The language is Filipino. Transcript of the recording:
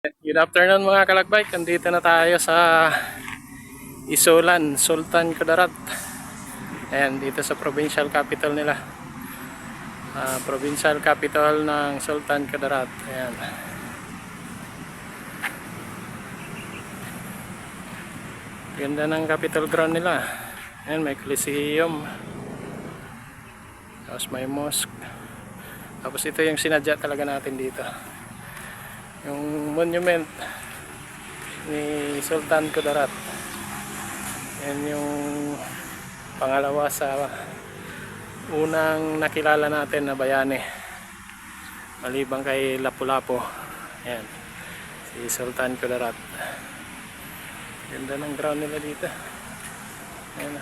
Good afternoon mga kalakbay, nandito na tayo sa Isolan, Sultan Kudarat. Ayan, dito sa provincial capital nila. Provincial capital ng Sultan Kudarat. Ayan. Ganda ng capital ground nila. Ayan, may Coliseum. Tapos may mosque. Tapos ito yung sinadya talaga natin dito. Yung monument ni Sultan Kudarat. Yan yung pangalawa sa unang nakilala natin na bayani, maliban kay Lapu-Lapu. Yan, si Sultan Kudarat. Ganda ng ground nila dito. Ayan.